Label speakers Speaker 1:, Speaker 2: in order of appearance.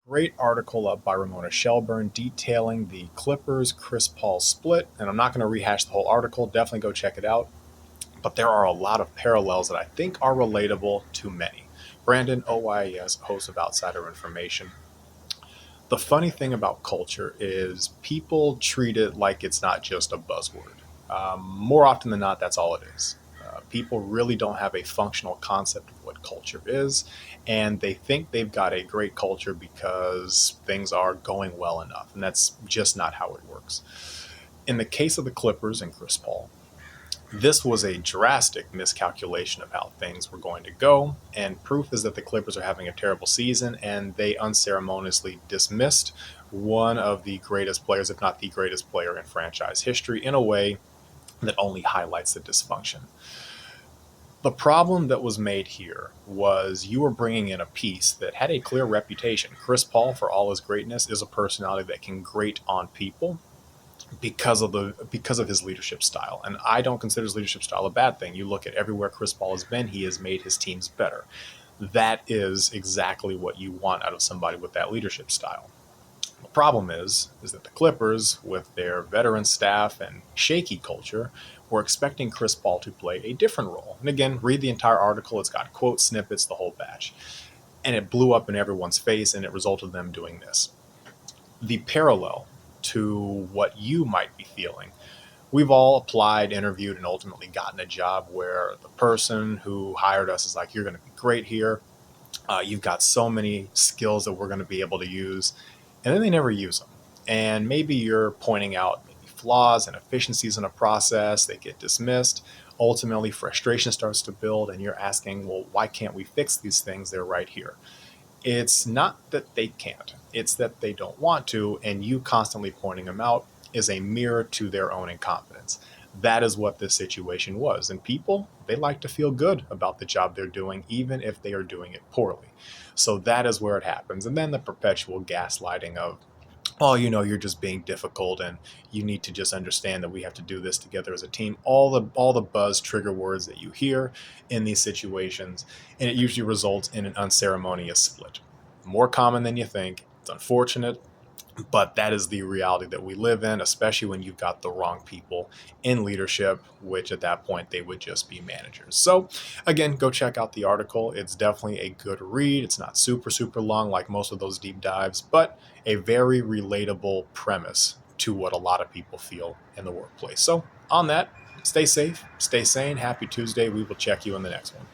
Speaker 1: Great article up by Ramona Shelburne detailing the Clippers Chris Paul split. And I'm not going to rehash the whole article. Definitely go check it out. But there are a lot of parallels that I think are relatable to many. Brandon OYES, host of Outsider Information. The funny thing about culture is people treat it like it's not just a buzzword. More often than not, that's all it is. People really don't have a functional concept of what culture is, and they think they've got a great culture because things are going well enough, and that's just not how it works. In the case of the Clippers and Chris Paul, this was a drastic miscalculation of how things were going to go, and proof is that the Clippers are having a terrible season, and they unceremoniously dismissed one of the greatest players, if not the greatest player in franchise history, in a way that only highlights the dysfunction. The problem that was made here was you were bringing in a piece that had a clear reputation. Chris Paul, for all his greatness, is a personality that can grate on people because of his leadership style. And I don't consider his leadership style a bad thing. You look at everywhere Chris Paul has been, he has made his teams better. That is exactly what you want out of somebody with that leadership style. The problem is that the Clippers, with their veteran staff and shaky culture, were expecting Chris Paul to play a different role. And again, read the entire article. It's got quote snippets, the whole batch. And it blew up in everyone's face, and it resulted in them doing this. The parallel to what you might be feeling. We've all applied, interviewed, and ultimately gotten a job where the person who hired us is like, you're going to be great here. You've got so many skills that we're going to be able to use. And then they never use them. And maybe you're pointing out maybe flaws and efficiencies in a process. They get dismissed. Ultimately, frustration starts to build, and you're asking, well, why can't we fix these things? They're right here. It's not that they can't, it's that they don't want to, and you constantly pointing them out is a mirror to their own incompetence. That is what this situation was. And people, they like to feel good about the job they're doing, even if they are doing it poorly. So that is where it happens. And then the perpetual gaslighting of, oh, you're just being difficult and you need to just understand that we have to do this together as a team. All the buzz trigger words that you hear in these situations, and it usually results in an unceremonious split. More common than you think. It's unfortunate, but that is the reality that we live in, especially when you've got the wrong people in leadership, which at that point they would just be managers. So again, go check out the article. It's definitely a good read. It's not super, super long like most of those deep dives, but a very relatable premise to what a lot of people feel in the workplace. So on that, stay safe, stay sane. Happy Tuesday. We will check you in the next one.